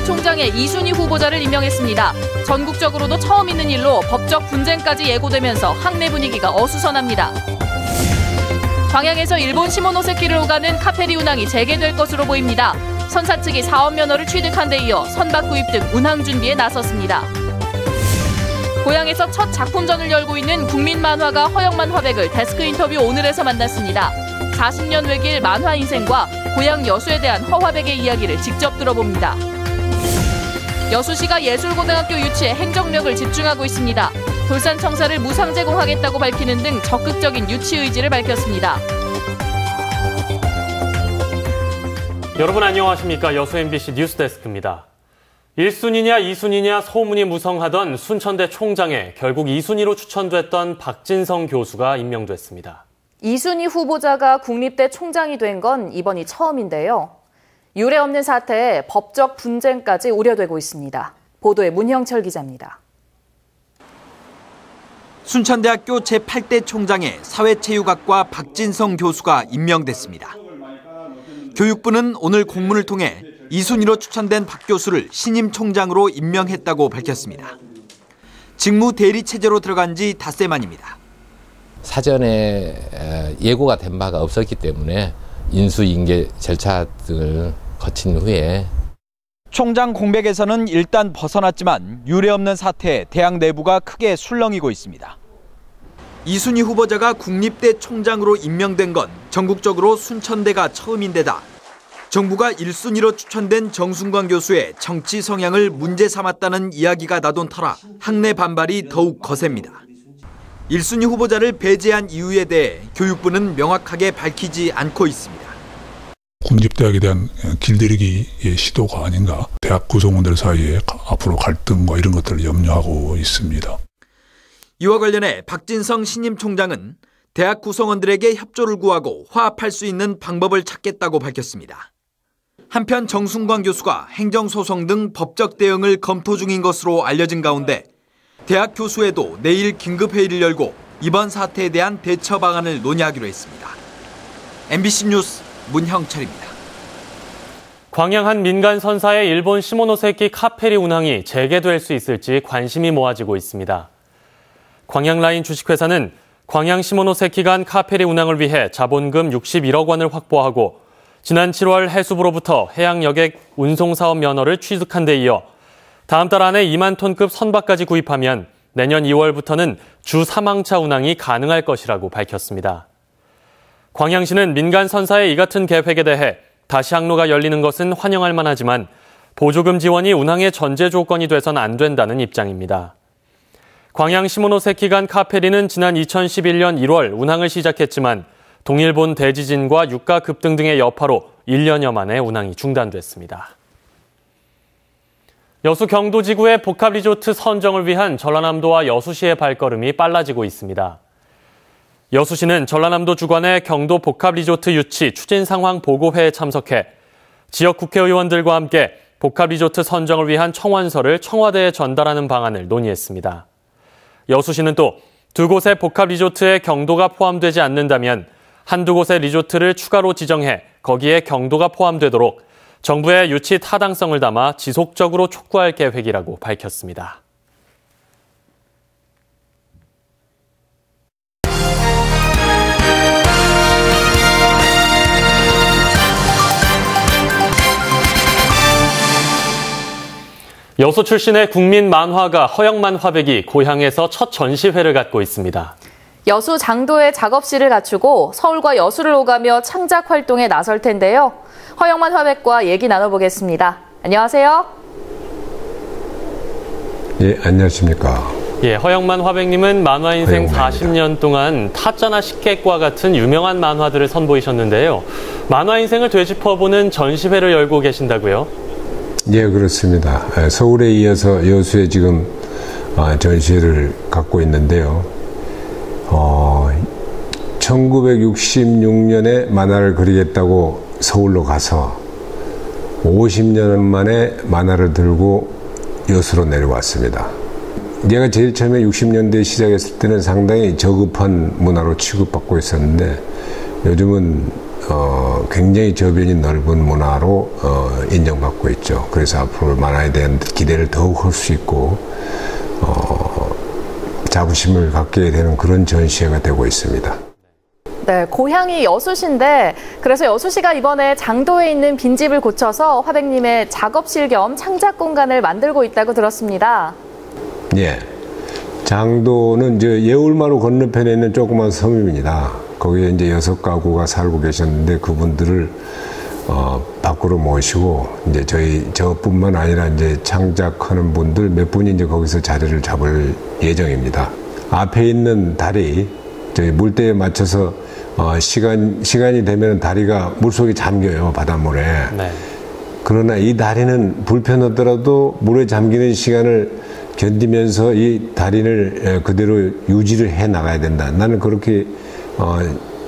총장에 이순희 후보자를 임명했습니다. 전국적으로도 처음 있는 일로 법적 분쟁까지 예고되면서 학내 분위기가 어수선합니다. 광양에서 일본 시모노세키를 오가는 카페리 운항이 재개될 것으로 보입니다. 선사 측이 사업 면허를 취득한 데 이어 선박 구입 등 운항 준비에 나섰습니다. 고향에서 첫 작품전을 열고 있는 국민 만화가 허영만 화백을 데스크 인터뷰 오늘에서 만났습니다. 40년 외길 만화 인생과 고향 여수에 대한 허 화백의 이야기를 직접 들어봅니다. 여수시가 예술고등학교 유치에 행정력을 집중하고 있습니다. 돌산 청사를 무상 제공하겠다고 밝히는 등 적극적인 유치 의지를 밝혔습니다. 여러분 안녕하십니까? 여수 MBC 뉴스데스크입니다. 1순위냐 2순위냐 소문이 무성하던 순천대 총장에 결국 2순위로 추천됐던 박진성 교수가 임명됐습니다. 이순희 후보자가 국립대 총장이 된 건 이번이 처음인데요. 유례 없는 사태에 법적 분쟁까지 우려되고 있습니다. 보도에 문형철 기자입니다. 순천대학교 제8대 총장에 사회체육학과 박진성 교수가 임명됐습니다. 교육부는 오늘 공문을 통해 이순위로 추천된 박 교수를 신임 총장으로 임명했다고 밝혔습니다. 직무 대리 체제로 들어간 지 닷새 만입니다. 사전에 예고가 된 바가 없었기 때문에 인수인계 절차 등을 거친 후에 총장 공백에서는 일단 벗어났지만 유례없는 사태에 대학 내부가 크게 술렁이고 있습니다. 이순희 후보자가 국립대 총장으로 임명된 건 전국적으로 순천대가 처음인데다 정부가 1순위로 추천된 정순광 교수의 정치 성향을 문제 삼았다는 이야기가 나돈 터라 학내 반발이 더욱 거셉니다. 1순위 후보자를 배제한 이유에 대해 교육부는 명확하게 밝히지 않고 있습니다. 국립대학에 대한 길들이기의 시도가 아닌가. 대학 구성원들 사이에 앞으로 갈등과 이런 것들을 염려하고 있습니다. 이와 관련해 박진성 신임 총장은 대학 구성원들에게 협조를 구하고 화합할 수 있는 방법을 찾겠다고 밝혔습니다. 한편 정순광 교수가 행정소송 등 법적 대응을 검토 중인 것으로 알려진 가운데 대학 교수회도 내일 긴급회의를 열고 이번 사태에 대한 대처 방안을 논의하기로 했습니다. MBC 뉴스 문형철입니다. 광양 한 민간 선사의 일본 시모노세키 카페리 운항이 재개될 수 있을지 관심이 모아지고 있습니다. 광양라인 주식회사는 광양 시모노세키 간 카페리 운항을 위해 자본금 61억 원을 확보하고 지난 7월 해수부로부터 해양 여객 운송사업 면허를 취득한 데 이어 다음 달 안에 2만 톤급 선박까지 구입하면 내년 2월부터는 주 3항차 운항이 가능할 것이라고 밝혔습니다. 광양시는 민간 선사의 이 같은 계획에 대해 다시 항로가 열리는 것은 환영할 만하지만 보조금 지원이 운항의 전제 조건이 돼선 안 된다는 입장입니다. 광양 시모노세키 간 카페리는 지난 2011년 1월 운항을 시작했지만 동일본 대지진과 유가 급등 등의 여파로 1년여 만에 운항이 중단됐습니다. 여수 경도지구의 복합리조트 선정을 위한 전라남도와 여수시의 발걸음이 빨라지고 있습니다. 여수시는 전라남도 주관의 경도 복합리조트 유치 추진 상황 보고회에 참석해 지역 국회의원들과 함께 복합리조트 선정을 위한 청원서를 청와대에 전달하는 방안을 논의했습니다. 여수시는 또 두 곳의 복합리조트에 경도가 포함되지 않는다면 한두 곳의 리조트를 추가로 지정해 거기에 경도가 포함되도록 정부의 유치 타당성을 담아 지속적으로 촉구할 계획이라고 밝혔습니다. 여수 출신의 국민 만화가 허영만 화백이 고향에서 첫 전시회를 갖고 있습니다. 여수 장도에 작업실을 갖추고 서울과 여수를 오가며 창작 활동에 나설 텐데요. 허영만 화백과 얘기 나눠보겠습니다. 안녕하세요. 예, 안녕하십니까. 예, 허영만 화백님은 만화 인생 40년 동안 타짜나 식객과 같은 유명한 만화들을 선보이셨는데요. 만화 인생을 되짚어보는 전시회를 열고 계신다고요? 예, 그렇습니다. 서울에 이어서 여수에 지금 전시회를 갖고 있는데요. 1966년에 만화를 그리겠다고 서울로 가서 50년 만에 만화를 들고 여수로 내려왔습니다. 제가 제일 처음에 60년대에 시작했을 때는 상당히 저급한 문화로 취급받고 있었는데 요즘은 굉장히 저변이 넓은 문화로 인정받고 있죠. 그래서 앞으로 만화에 대한 기대를 더욱 할 수 있고 자부심을 갖게 되는 그런 전시회가 되고 있습니다. 네, 고향이 여수시인데 그래서 여수시가 이번에 장도에 있는 빈집을 고쳐서 화백님의 작업실 겸 창작 공간을 만들고 있다고 들었습니다. 예, 장도는 이제 예울마루 건너편에 있는 조그만 섬입니다. 거기에 이제 6가구가 살고 계셨는데 그분들을 밖으로 모시고 이제 저뿐만 아니라 이제 창작하는 분들 몇 분이 이제 거기서 자리를 잡을 예정입니다. 앞에 있는 다리 저희 물때에 맞춰서 시간이 되면 다리가 물속에 잠겨요, 바닷물에. 네. 그러나 이 다리는 불편하더라도 물에 잠기는 시간을 견디면서 이 다리를 그대로 유지를 해 나가야 된다. 나는 그렇게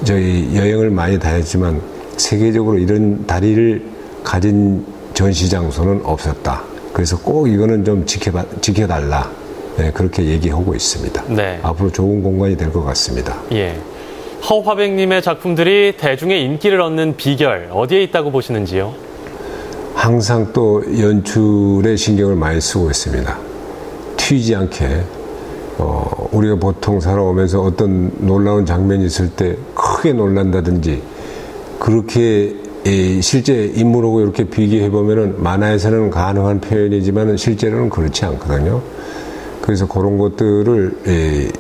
저희 여행을 많이 다녔지만 세계적으로 이런 다리를 가진 전시 장소는 없었다. 그래서 꼭 이거는 좀 지켜달라. 네, 그렇게 얘기하고 있습니다. 네. 앞으로 좋은 공간이 될 것 같습니다. 예. 허화백님의 작품들이 대중의 인기를 얻는 비결 어디에 있다고 보시는지요? 항상 또 연출에 신경을 많이 쓰고 있습니다. 튀지 않게 우리가 보통 살아오면서 어떤 놀라운 장면이 있을 때 크게 놀란다든지 그렇게 실제 인물하고 이렇게 비교해보면 만화에서는 가능한 표현이지만 실제로는 그렇지 않거든요. 그래서 그런 것들을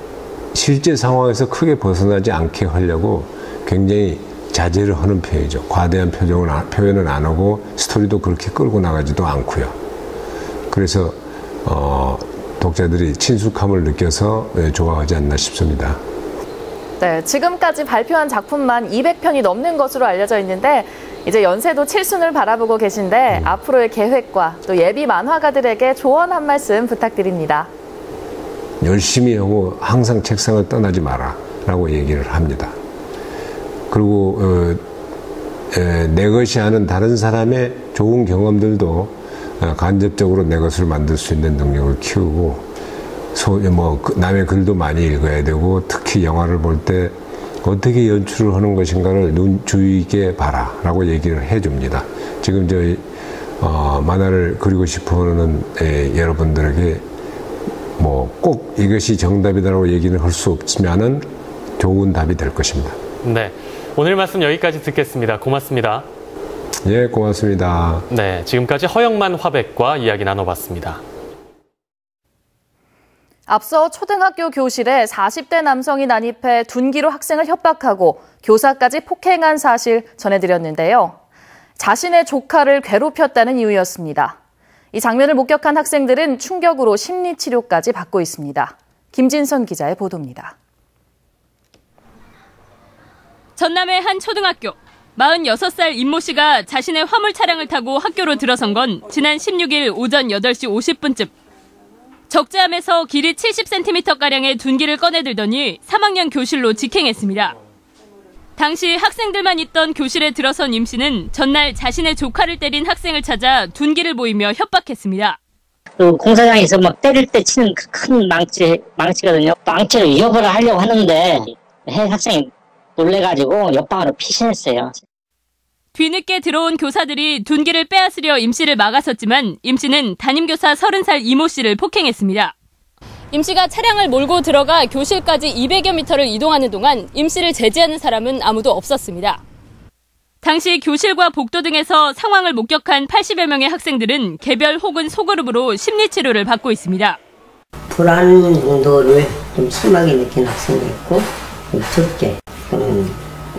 실제 상황에서 크게 벗어나지 않게 하려고 굉장히 자제를 하는 편이죠. 과대한 표현은 안 하고 스토리도 그렇게 끌고 나가지도 않고요. 그래서 독자들이 친숙함을 느껴서 좋아하지 않나 싶습니다. 네, 지금까지 발표한 작품만 200편이 넘는 것으로 알려져 있는데 이제 연세도 7순을 바라보고 계신데 앞으로의 계획과 또 예비 만화가들에게 조언 한 말씀 부탁드립니다. 열심히 하고 항상 책상을 떠나지 마라 라고 얘기를 합니다. 그리고 내 것이 아닌 다른 사람의 좋은 경험들도 간접적으로 내 것을 만들 수 있는 능력을 키우고 남의 글도 많이 읽어야 되고 특히 영화를 볼 때 어떻게 연출을 하는 것인가를 주의 있게 봐라 라고 얘기를 해줍니다. 지금 저희 만화를 그리고 싶어하는 여러분들에게 꼭 이것이 정답이다라고 얘기는 할 수 없지만은 좋은 답이 될 것입니다. 네, 오늘 말씀 여기까지 듣겠습니다. 고맙습니다. 예, 고맙습니다. 네, 지금까지 허영만 화백과 이야기 나눠봤습니다. 앞서 초등학교 교실에 40대 남성이 난입해 둔기로 학생을 협박하고 교사까지 폭행한 사실 전해드렸는데요. 자신의 조카를 괴롭혔다는 이유였습니다. 이 장면을 목격한 학생들은 충격으로 심리치료까지 받고 있습니다. 김진선 기자의 보도입니다. 전남의 한 초등학교. 46살 임모 씨가 자신의 화물 차량을 타고 학교로 들어선 건 지난 16일 오전 8시 50분쯤. 적재함에서 길이 70cm가량의 둔기를 꺼내들더니 3학년 교실로 직행했습니다. 당시 학생들만 있던 교실에 들어선 임 씨는 전날 자신의 조카를 때린 학생을 찾아 둔기를 보이며 협박했습니다. 그 공사장에서 막 때릴 때 치는 그 큰 망치거든요. 망치를 위협을 하려고 하는데 학생이 놀래가지고 옆방으로 피신했어요. 뒤늦게 들어온 교사들이 둔기를 빼앗으려 임 씨를 막았었지만 임 씨는 담임교사 30살 이모 씨를 폭행했습니다. 임 씨가 차량을 몰고 들어가 교실까지 200여 미터를 이동하는 동안 임 씨를 제지하는 사람은 아무도 없었습니다. 당시 교실과 복도 등에서 상황을 목격한 80여 명의 학생들은 개별 혹은 소그룹으로 심리치료를 받고 있습니다. 불안 정도를 좀 심하게 느낀 학생도 있고 좀 적게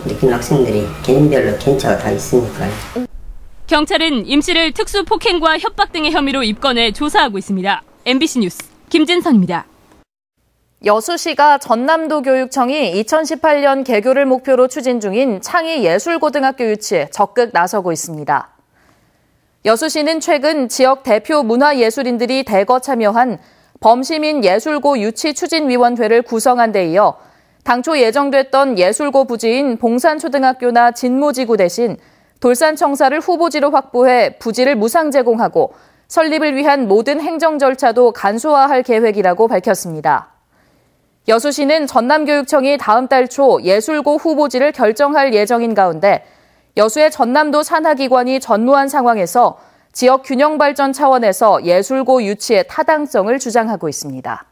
느낀 학생들이 개인별로 괜찮아 다 있으니까요. 경찰은 임 씨를 특수 폭행과 협박 등의 혐의로 입건해 조사하고 있습니다. MBC 뉴스 김진선입니다. 여수시가 전남도교육청이 2018년 개교를 목표로 추진 중인 창의예술고등학교 유치에 적극 나서고 있습니다. 여수시는 최근 지역 대표 문화예술인들이 대거 참여한 범시민예술고 유치추진위원회를 구성한 데 이어 당초 예정됐던 예술고 부지인 봉산초등학교나 진모지구 대신 돌산청사를 후보지로 확보해 부지를 무상 제공하고 설립을 위한 모든 행정 절차도 간소화할 계획이라고 밝혔습니다. 여수시는 전남교육청이 다음 달 초 예술고 후보지를 결정할 예정인 가운데 여수의 전남도 산하기관이 전무한 상황에서 지역 균형 발전 차원에서 예술고 유치의 타당성을 주장하고 있습니다.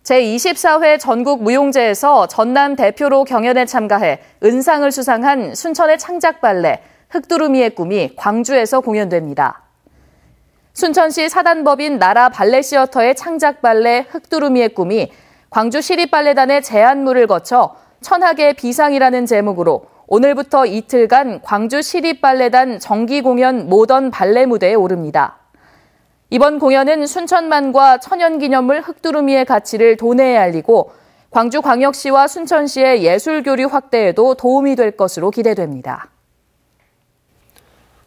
제24회 전국 무용제에서 전남 대표로 경연에 참가해 은상을 수상한 순천의 창작 발레 흑두루미의 꿈이 광주에서 공연됩니다. 순천시 사단법인 나라 발레 시어터의 창작 발레 흑두루미의 꿈이 광주 시립발레단의 제안물을 거쳐 천하계 비상이라는 제목으로 오늘부터 이틀간 광주 시립발레단 정기공연 모던 발레 무대에 오릅니다. 이번 공연은 순천만과 천연기념물 흑두루미의 가치를 도내에 알리고 광주광역시와 순천시의 예술교류 확대에도 도움이 될 것으로 기대됩니다.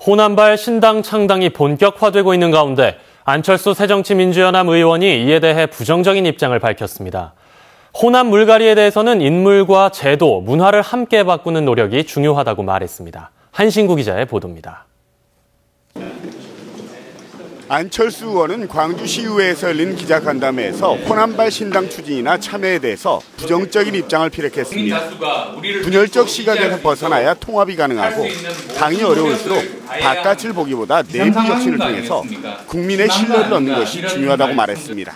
호남발 신당 창당이 본격화되고 있는 가운데 안철수 새정치민주연합 의원이 이에 대해 부정적인 입장을 밝혔습니다. 호남 물갈이에 대해서는 인물과 제도, 문화를 함께 바꾸는 노력이 중요하다고 말했습니다. 한신구 기자의 보도입니다. 안철수 의원은 광주시의회에서 열린 기자간담회에서 호남발 신당 추진이나 참여에 대해서 부정적인 입장을 피력했습니다. 분열적 시각에서 벗어나야 통합이 가능하고 당이 어려울수록 바깥을 보기보다 내부 혁신을 통해서 국민의 신뢰를 얻는 것이 중요하다고 말했습니다.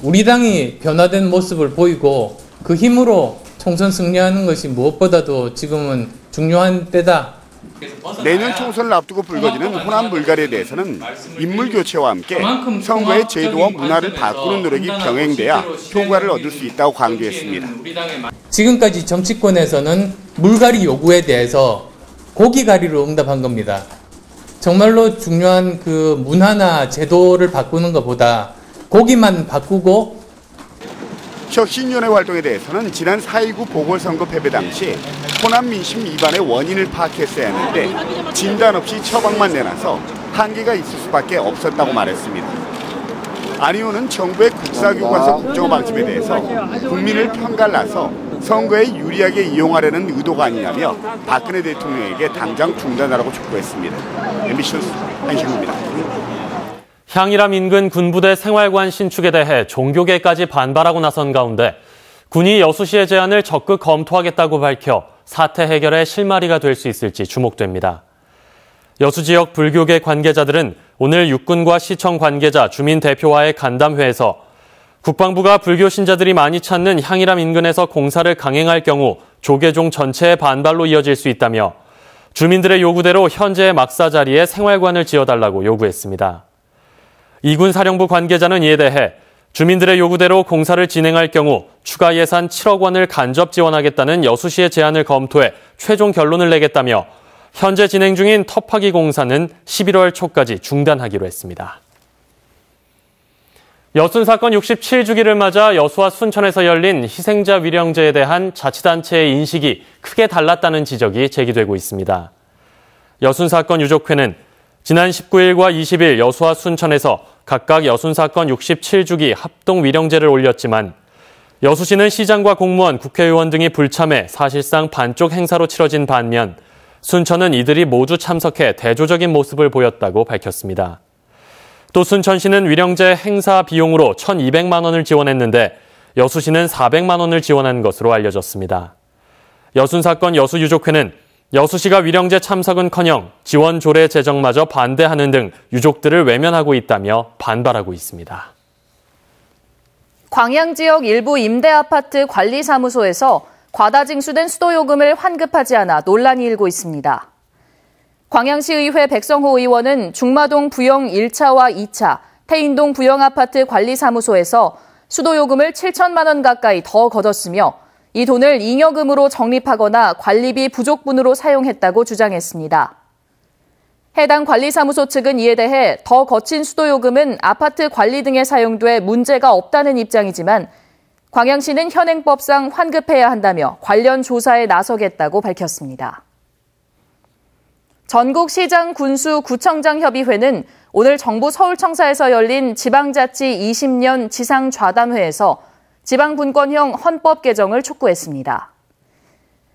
우리 당이 변화된 모습을 보이고 그 힘으로 총선 승리하는 것이 무엇보다도 지금은 중요한 때다. 내년 총선을 앞두고 불거지는 호남 물갈이에 대해서는 인물 교체와 함께 선거의 제도와 문화를 바꾸는 노력이 병행돼야 효과를 얻을 수 있다고 강조했습니다. 지금까지 정치권에서는 물갈이 요구에 대해서 고기갈이로 응답한 겁니다. 정말로 중요한 그 문화나 제도를 바꾸는 것보다 고기만 바꾸고 혁신위원회 활동에 대해서는 지난 4.19 보궐선거 패배 당시 호남 민심 이반의 원인을 파악했어야 했는데 진단 없이 처방만 내놔서 한계가 있을 수밖에 없었다고 말했습니다. 안 의원은 정부의 국사교과서 국정화 방침에 대해서 국민을 편갈라서 선거에 유리하게 이용하려는 의도가 아니냐며 박근혜 대통령에게 당장 중단하라고 촉구했습니다. MBC 뉴스 한신구입니다. 향일암 인근 군부대 생활관 신축에 대해 종교계까지 반발하고 나선 가운데 군이 여수시의 제안을 적극 검토하겠다고 밝혀 사태 해결에 실마리가 될 수 있을지 주목됩니다. 여수 지역 불교계 관계자들은 오늘 육군과 시청 관계자, 주민 대표와의 간담회에서 국방부가 불교 신자들이 많이 찾는 향일암 인근에서 공사를 강행할 경우 조계종 전체의 반발로 이어질 수 있다며 주민들의 요구대로 현재의 막사 자리에 생활관을 지어달라고 요구했습니다. 이군 사령부 관계자는 이에 대해 주민들의 요구대로 공사를 진행할 경우 추가 예산 7억 원을 간접 지원하겠다는 여수시의 제안을 검토해 최종 결론을 내겠다며 현재 진행 중인 터파기 공사는 11월 초까지 중단하기로 했습니다. 여순 사건 67주기를 맞아 여수와 순천에서 열린 희생자 위령제에 대한 자치단체의 인식이 크게 달랐다는 지적이 제기되고 있습니다. 여순 사건 유족회는 지난 19일과 20일 여수와 순천에서 각각 여순 사건 67주기 합동 위령제를 올렸지만 여수시는 시장과 공무원, 국회의원 등이 불참해 사실상 반쪽 행사로 치러진 반면 순천은 이들이 모두 참석해 대조적인 모습을 보였다고 밝혔습니다. 또 순천시는 위령제 행사 비용으로 1,200만 원을 지원했는데 여수시는 400만 원을 지원한 것으로 알려졌습니다. 여순 사건 여수유족회는 여수시가 위령제 참석은커녕 지원 조례 제정마저 반대하는 등 유족들을 외면하고 있다며 반발하고 있습니다. 광양 지역 일부 임대아파트 관리사무소에서 과다 징수된 수도요금을 환급하지 않아 논란이 일고 있습니다. 광양시의회 백성호 의원은 중마동 부영 1차와 2차, 태인동 부영아파트 관리사무소에서 수도요금을 7천만 원 가까이 더 걷었으며 이 돈을 잉여금으로 적립하거나 관리비 부족분으로 사용했다고 주장했습니다. 해당 관리사무소 측은 이에 대해 더 거친 수도요금은 아파트 관리 등에 사용돼 문제가 없다는 입장이지만 광양시는 현행법상 환급해야 한다며 관련 조사에 나서겠다고 밝혔습니다. 전국시장 군수 구청장 협의회는 오늘 정부 서울청사에서 열린 지방자치 20년 지상좌담회에서 지방분권형 헌법 개정을 촉구했습니다.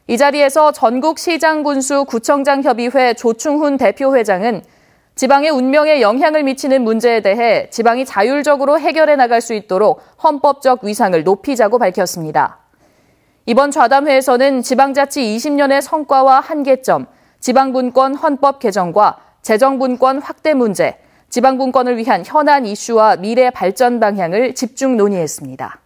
이 자리에서 전국시장군수 구청장협의회 조충훈 대표회장은 지방의 운명에 영향을 미치는 문제에 대해 지방이 자율적으로 해결해 나갈 수 있도록 헌법적 위상을 높이자고 밝혔습니다. 이번 좌담회에서는 지방자치 20년의 성과와 한계점, 지방분권 헌법 개정과 재정분권 확대 문제, 지방분권을 위한 현안 이슈와 미래 발전 방향을 집중 논의했습니다.